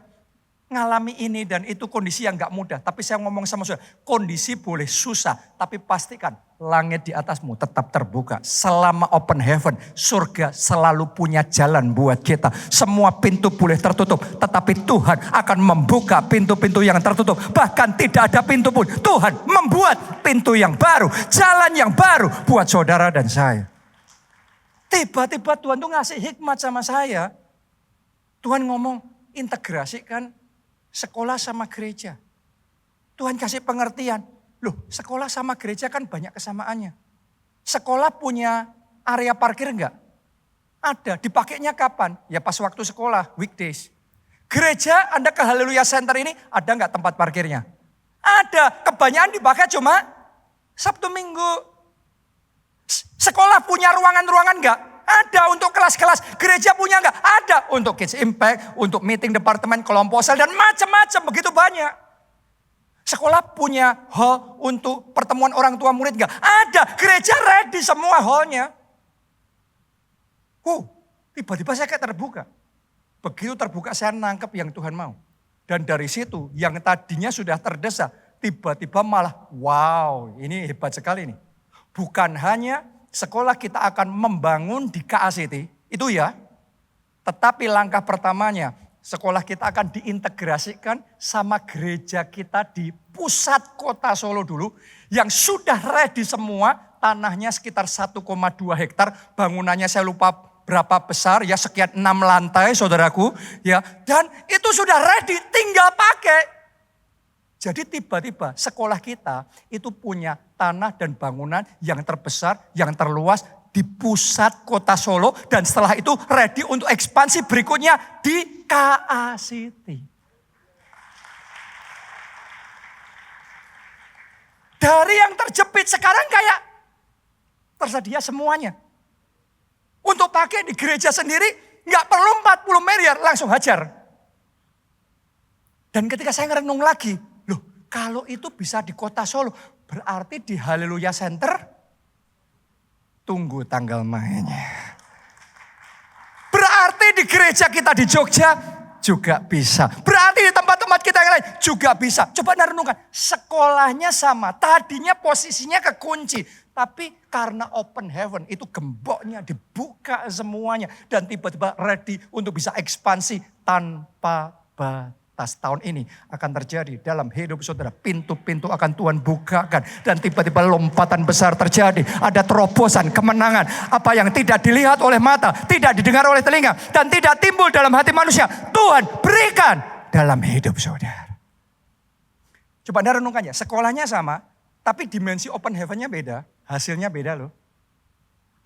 ngalami ini dan itu kondisi yang gak mudah. Tapi saya ngomong sama saudara, kondisi boleh susah. Tapi pastikan langit di atasmu tetap terbuka. Selama open heaven, surga selalu punya jalan buat kita. Semua pintu boleh tertutup. Tetapi Tuhan akan membuka pintu-pintu yang tertutup. Bahkan tidak ada pintu pun. Tuhan membuat pintu yang baru. Jalan yang baru buat saudara dan saya. Tiba-tiba Tuhan tuh ngasih hikmat sama saya. Tuhan ngomong, integrasikan sekolah sama gereja. Tuhan kasih pengertian. Loh, sekolah sama gereja kan banyak kesamaannya. Sekolah punya area parkir enggak? Ada. Dipakainya kapan? Ya pas waktu sekolah, weekdays. Gereja Anda ke Haleluya Center ini ada enggak tempat parkirnya? Ada. Kebanyakan dipakai cuma Sabtu Minggu. Sekolah punya ruangan-ruangan enggak? Ada untuk kelas-kelas. Gereja punya enggak? Ada untuk Kids Impact, untuk meeting departemen, kelompok sel, dan macam-macam. Begitu banyak. Sekolah punya hall untuk pertemuan orang tua murid enggak? Ada. Gereja ready semua hallnya. Tiba-tiba saya kayak terbuka. Begitu terbuka saya nangkep yang Tuhan mau. Dan dari situ yang tadinya sudah terdesak. Tiba-tiba malah wow ini hebat sekali nih. Bukan hanya sekolah kita akan membangun di KA City, itu ya. Tetapi langkah pertamanya, sekolah kita akan diintegrasikan sama gereja kita di pusat kota Solo dulu. Yang sudah ready semua, tanahnya sekitar 1,2 hektar. Bangunannya saya lupa berapa besar, ya sekian 6 lantai saudaraku. Ya, dan itu sudah ready, tinggal pakai. Jadi tiba-tiba sekolah kita itu punya tanah dan bangunan yang terbesar, yang terluas di pusat kota Solo. Dan setelah itu ready untuk ekspansi berikutnya di KA City. Dari yang terjepit sekarang kayak tersedia semuanya. Untuk pakai di gereja sendiri gak perlu 40 miliar, langsung hajar. Dan ketika saya ngerenung lagi, kalau itu bisa di kota Solo, berarti di Haleluya Center, tunggu tanggal mainnya. Berarti di gereja kita di Jogja juga bisa. Berarti di tempat-tempat kita yang lain juga bisa. Coba renungkan, sekolahnya sama, tadinya posisinya kekunci. Tapi karena open heaven itu gemboknya dibuka semuanya. Dan tiba-tiba ready untuk bisa ekspansi tanpa batas. Tahun ini akan terjadi dalam hidup saudara. Pintu-pintu akan Tuhan bukakan. Dan tiba-tiba lompatan besar terjadi. Ada terobosan, kemenangan. Apa yang tidak dilihat oleh mata, tidak didengar oleh telinga, dan tidak timbul dalam hati manusia, Tuhan berikan dalam hidup saudara. Coba Anda renungkannya. Sekolahnya sama, tapi dimensi open heaven-nya beda. Hasilnya beda loh.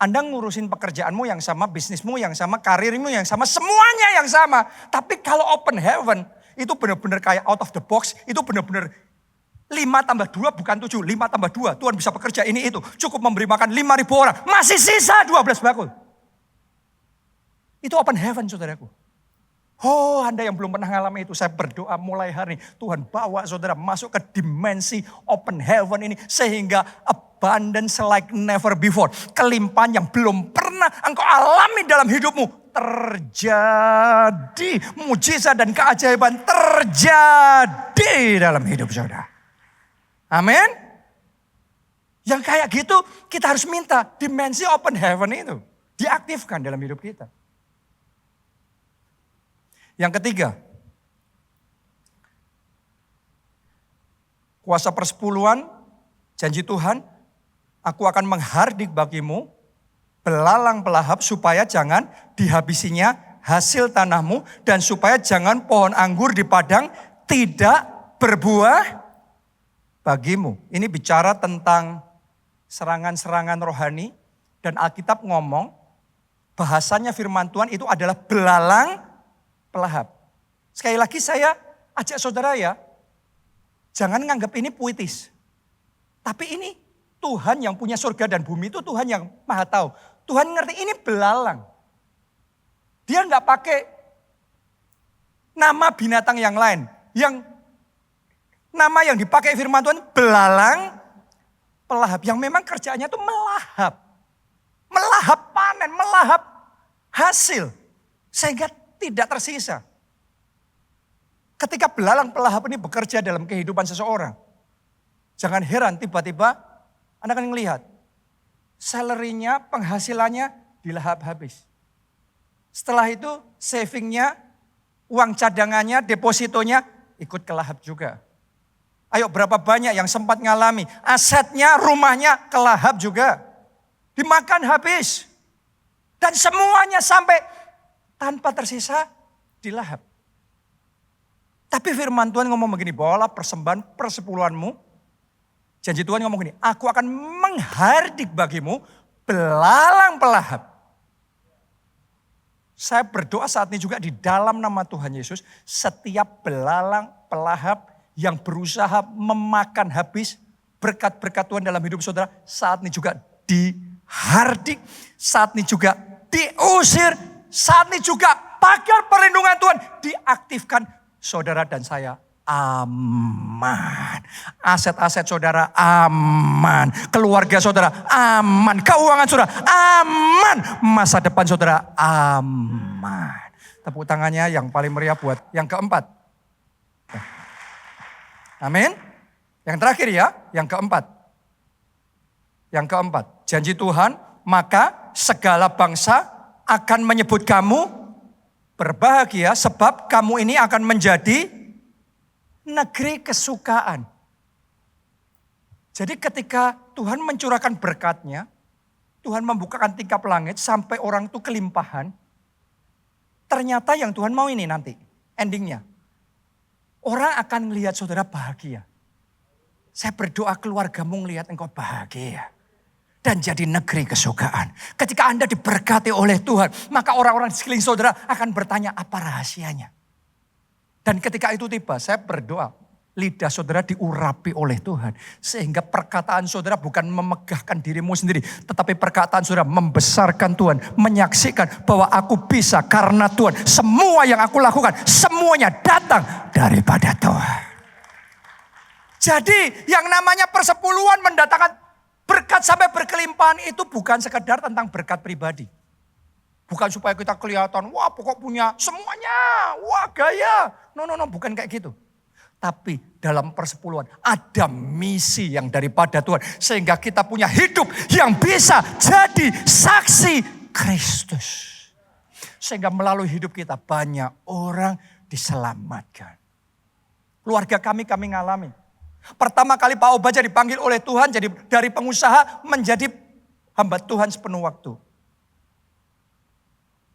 Anda ngurusin pekerjaanmu yang sama, bisnismu yang sama, karirmu yang sama, semuanya yang sama. Tapi kalau open heaven, itu benar-benar kayak out of the box, itu benar-benar 5 tambah 2 bukan 7, 5 tambah 2. Tuhan bisa bekerja ini itu. Cukup memberi makan 5.000 orang. Masih sisa 12 bakul. Itu open heaven saudaraku. Oh, Anda yang belum pernah mengalami itu, saya berdoa mulai hari ini. Tuhan bawa saudara masuk ke dimensi open heaven ini. Sehingga abundance like never before. Kelimpahan yang belum pernah engkau alami dalam hidupmu. Terjadi. Mujizat dan keajaiban terjadi dalam hidup saudara. Amin. Yang kayak gitu kita harus minta dimensi open heaven itu. Diaktifkan dalam hidup kita. Yang ketiga, kuasa persepuluhan, janji Tuhan, aku akan menghardik bagimu belalang pelahap supaya jangan dihabisinya hasil tanahmu dan supaya jangan pohon anggur di padang tidak berbuah bagimu. Ini bicara tentang serangan-serangan rohani dan Alkitab ngomong bahasanya firman Tuhan itu adalah belalang pelahap. Sekali lagi saya ajak saudara ya, jangan nganggap ini puitis. Tapi ini Tuhan yang punya surga dan bumi itu Tuhan yang maha tahu. Tuhan ngerti ini belalang. Dia nggak pakai nama binatang yang lain. Yang nama yang dipakai firman Tuhan belalang pelahap. Yang memang kerjaannya itu melahap. Melahap panen, melahap hasil. Sehingga tidak tersisa. Ketika belalang pelahap ini bekerja dalam kehidupan seseorang. Jangan heran tiba-tiba Anda akan melihat. Salary-nya, penghasilannya dilahap habis. Setelah itu saving-nya, uang cadangannya, depositonya ikut kelahap juga. Ayo berapa banyak yang sempat ngalami. Asetnya, rumahnya kelahap juga. Dimakan habis. Dan semuanya sampai tanpa tersisa dilahap. Tapi firman Tuhan ngomong begini, bawalah persembahan persepuluhanmu. Janji Tuhan ngomong begini, aku akan menghardik bagimu belalang pelahap. Saya berdoa saat ini juga di dalam nama Tuhan Yesus, setiap belalang pelahap yang berusaha memakan habis berkat-berkat Tuhan dalam hidup saudara, saat ini juga dihardik, saat ini juga diusir, saat ini juga pagar perlindungan Tuhan diaktifkan. Saudara dan saya aman. Aset-aset saudara aman. Keluarga saudara aman. Keuangan saudara aman. Masa depan saudara aman. Tepuk tangannya yang paling meriah buat yang keempat. Amin. Yang terakhir ya, yang keempat. Yang keempat, janji Tuhan, maka segala bangsa akan menyebut kamu berbahagia sebab kamu ini akan menjadi negeri kesukaan. Jadi ketika Tuhan mencurahkan berkatnya, Tuhan membukakan tingkap langit sampai orang itu kelimpahan. Ternyata yang Tuhan mau ini nanti, endingnya. Orang akan melihat saudara bahagia. Saya berdoa keluargamu melihat engkau bahagia. Dan jadi negeri kesukaan. Ketika Anda diberkati oleh Tuhan, maka orang-orang di sekeliling saudara akan bertanya apa rahasianya. Dan ketika itu tiba, saya berdoa lidah saudara diurapi oleh Tuhan. Sehingga perkataan saudara bukan memegahkan dirimu sendiri. Tetapi perkataan saudara membesarkan Tuhan. Menyaksikan bahwa aku bisa karena Tuhan. Semua yang aku lakukan, semuanya datang daripada Tuhan. Jadi yang namanya persepuluhan mendatangkan berkat sampai berkelimpahan itu bukan sekedar tentang berkat pribadi. Bukan supaya kita kelihatan, wah pokok punya semuanya, wah gaya. No, bukan kayak gitu. Tapi dalam persepuluhan ada misi yang daripada Tuhan. Sehingga kita punya hidup yang bisa jadi saksi Kristus. Sehingga melalui hidup kita banyak orang diselamatkan. Keluarga kami ngalami. Pertama kali Pak Obaja dipanggil oleh Tuhan jadi dari pengusaha menjadi hamba Tuhan sepenuh waktu.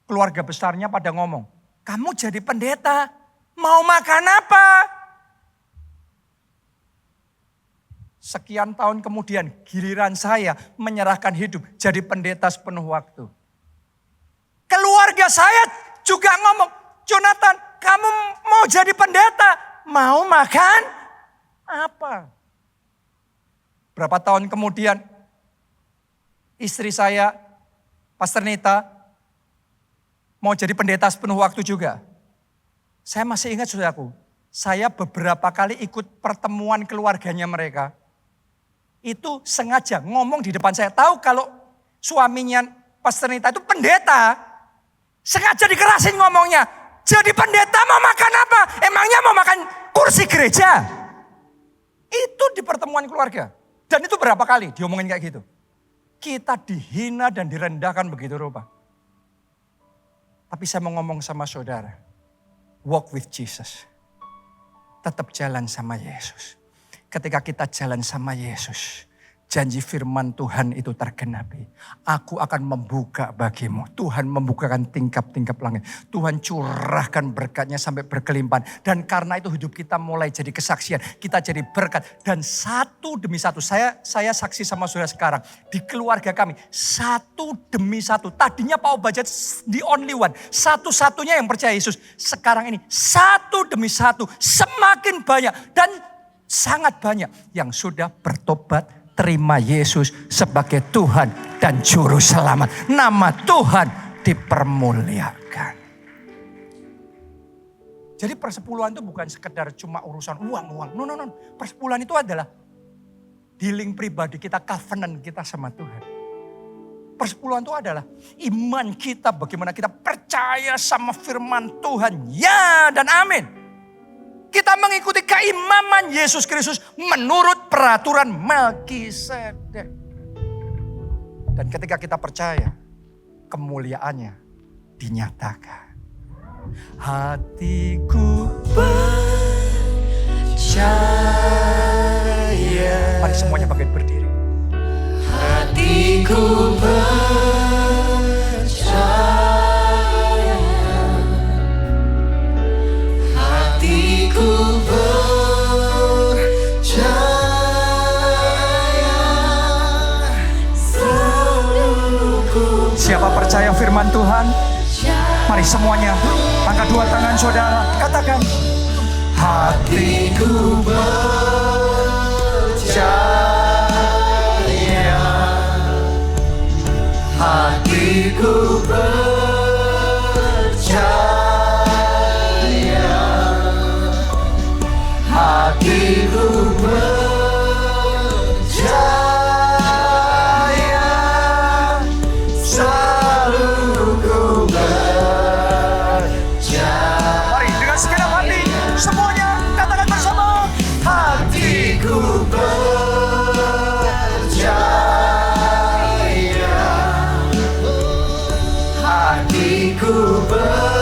Keluarga besarnya pada ngomong, kamu jadi pendeta, mau makan apa? Sekian tahun kemudian giliran saya menyerahkan hidup jadi pendeta sepenuh waktu. Keluarga saya juga ngomong, Jonathan, kamu mau jadi pendeta, mau makan apa? Berapa tahun kemudian istri saya, Pastor Nita, mau jadi pendeta sepenuh waktu juga. Saya masih ingat saudaraku, saya beberapa kali ikut pertemuan keluarganya mereka. Itu sengaja ngomong di depan saya. Tahu kalau suaminya Pastor Nita itu pendeta. Sengaja dikerasin ngomongnya. Jadi pendeta mau makan apa? Emangnya mau makan kursi gereja? Itu di pertemuan keluarga. Dan itu berapa kali diomongin kayak gitu. Kita dihina dan direndahkan begitu rupa. Tapi saya mau ngomong sama saudara. Walk with Jesus. Tetap jalan sama Yesus. Ketika kita jalan sama Yesus, janji firman Tuhan itu tergenapi. Aku akan membuka bagimu. Tuhan membukakan tingkap-tingkap langit. Tuhan curahkan berkatnya sampai berkelimpahan. Dan karena itu hidup kita mulai jadi kesaksian. Kita jadi berkat. Dan satu demi satu. Saya saksi sama saudara sekarang. Di keluarga kami. Satu demi satu. Tadinya Pak Obajat the only one. Satu-satunya yang percaya Yesus. Sekarang ini satu demi satu. Semakin banyak. Dan sangat banyak yang sudah bertobat, terima Yesus sebagai Tuhan dan Juru Selamat. Nama Tuhan dipermuliakan. Jadi persepuluhan itu bukan sekedar cuma urusan uang. No. Persepuluhan itu adalah dealing pribadi kita, covenant kita sama Tuhan. Persepuluhan itu adalah iman kita, bagaimana kita percaya sama firman Tuhan. Ya dan amin. Kita mengikuti keimaman Yesus Kristus menurut peraturan Melkisedek. Dan ketika kita percaya, kemuliaannya dinyatakan. Hatiku percaya. Mari semuanya pakai berdiri. Hatiku percaya. Hatiku percaya. Siapa percaya firman Tuhan? Mari semuanya angkat dua tangan saudara. Katakan. Hatiku percaya. Hatiku percaya. Hatiku percaya, selalu ku percaya. Mari dengan segenap hati, semuanya katakan bersama. Hatiku percaya, hatiku percaya.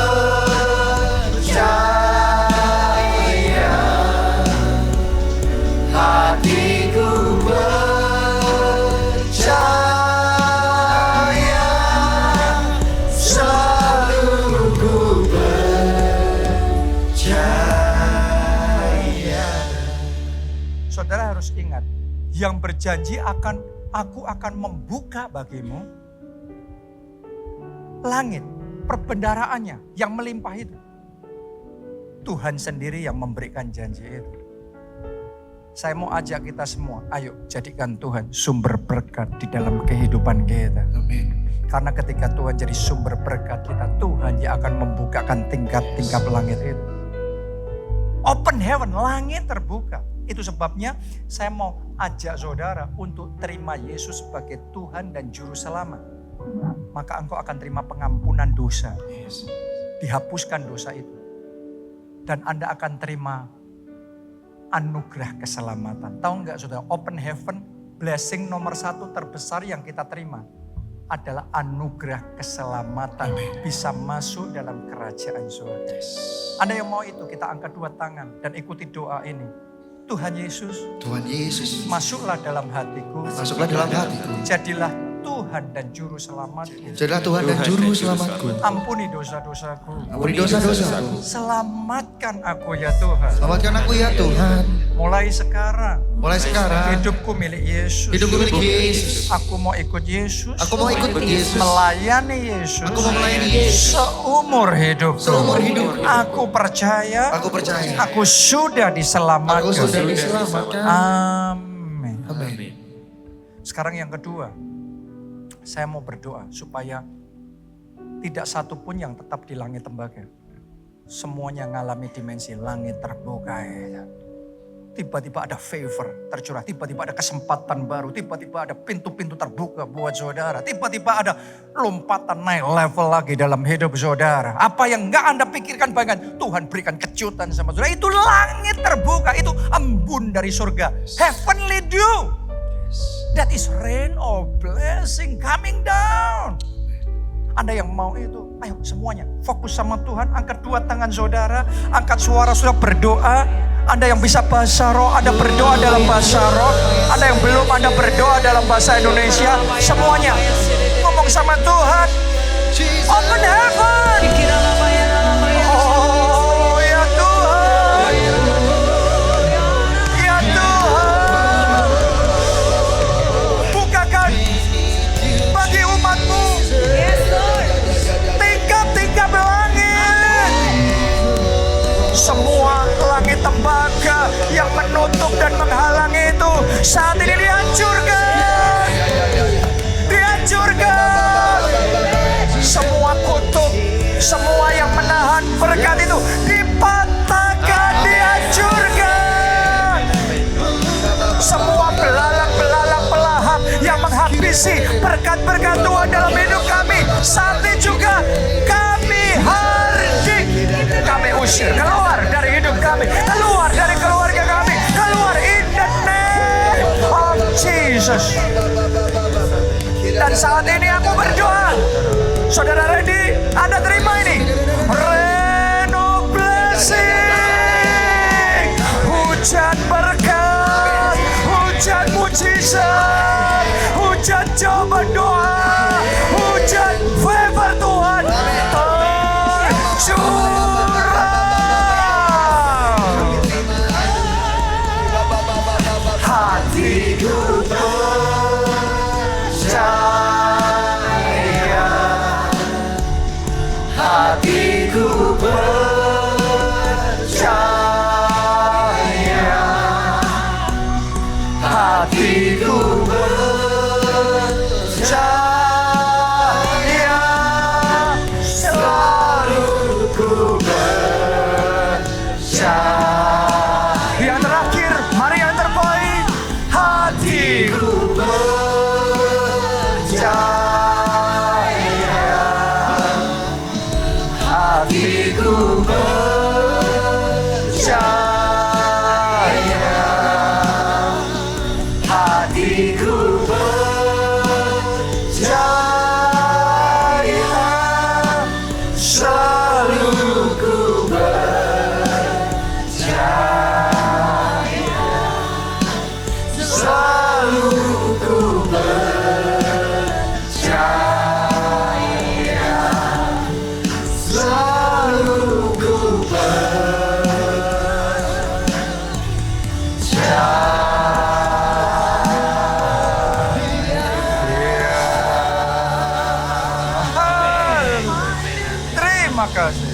Saudara harus ingat, yang berjanji aku akan membuka bagimu langit, perbendaharaannya yang melimpah itu. Tuhan sendiri yang memberikan janji itu. Saya mau ajak kita semua, ayo jadikan Tuhan sumber berkat di dalam kehidupan kita. Amin. Karena ketika Tuhan jadi sumber berkat kita, Tuhan yang akan membukakan tingkap-tingkap langit itu. Open heaven, langit terbuka. Itu sebabnya saya mau ajak saudara untuk terima Yesus sebagai Tuhan dan Juru Selamat. Maka engkau akan terima pengampunan dosa. Dihapuskan dosa itu. Dan Anda akan terima anugerah keselamatan. Tahu enggak saudara, open heaven, blessing nomor 1 terbesar yang kita terima adalah anugerah keselamatan. Bisa masuk dalam kerajaan surga. Anda yang mau itu, kita angkat dua tangan dan ikuti doa ini. Tuhan Yesus, masuklah dalam hatiku. Jadilah Tuhan dan Juru Selamatku. Ampuni dosa-dosaku. Selamatkan Selamatkan aku ya Tuhan. Selamatkan aku ya Tuhan. Mulai sekarang. Mulai sekarang. Hidupku milik Yesus. Hidupku milik Yesus. Aku mau ikut Yesus. Aku mau ikut Yesus. Melayani Yesus. Aku mau melayani Yesus. Seumur hidup. Seumur hidup. Aku percaya. Aku percaya. Aku sudah diselamatkan. Aku sudah diselamatkan. Amin. Amin. Sekarang yang kedua. Saya mau berdoa supaya tidak satu pun yang tetap di langit tembaga. Semuanya ngalami dimensi langit terbuka. Ya. Tiba-tiba ada favor tercurah. Tiba-tiba ada kesempatan baru. Tiba-tiba ada pintu-pintu terbuka buat saudara. Tiba-tiba ada lompatan naik level lagi dalam hidup saudara. Apa yang gak Anda pikirkan, bahkan Tuhan berikan kejutan sama saudara. Itu langit terbuka. Itu embun dari surga. Heavenly dew. That is rain of blessing coming down. Anda yang mau itu, ayo semuanya fokus sama Tuhan. Angkat dua tangan saudara, angkat suara saudara berdoa. Anda yang bisa bahasa roh, Anda berdoa dalam bahasa roh. Anda yang belum, Anda berdoa dalam bahasa Indonesia. Semuanya ngomong sama Tuhan. Open heaven. Oh ya Tuhan. Ya Tuhan. Bukakan bagi umat-Mu. Tingkap-tingkap langit. Semua langit tembaga yang menutup dan menghalangi itu saat ini dihancurkan. Dihancurkan. Semua kutub, semua yang menahan berkat itu dipatahkan, dihancurkan. Semua belalang-belalang pelahap yang menghabisi berkat-berkat Tuhan dalam hidup kami, saat ini juga kami hardik. Kami usir keluar dari hidup kami, keluar dari keluarga kami, keluar in the name of Jesus. Dan saat ini aku berdoa, saudara ready? Anda terima ini? Rain of blessing, hujan berkat, hujan mujizat, hujan jawaban doa, hujan favor Tuhan tercurah. Hatiku percaya, hatiku percaya, hatiku percaya, selalu ku percaya. Yang terakhir, mari yang terbaik, hatiku percaya, hatiku percaya, hatiku percaya, selalu ku percaya, selalu ku percaya, selalu ku percaya. Terima kasih.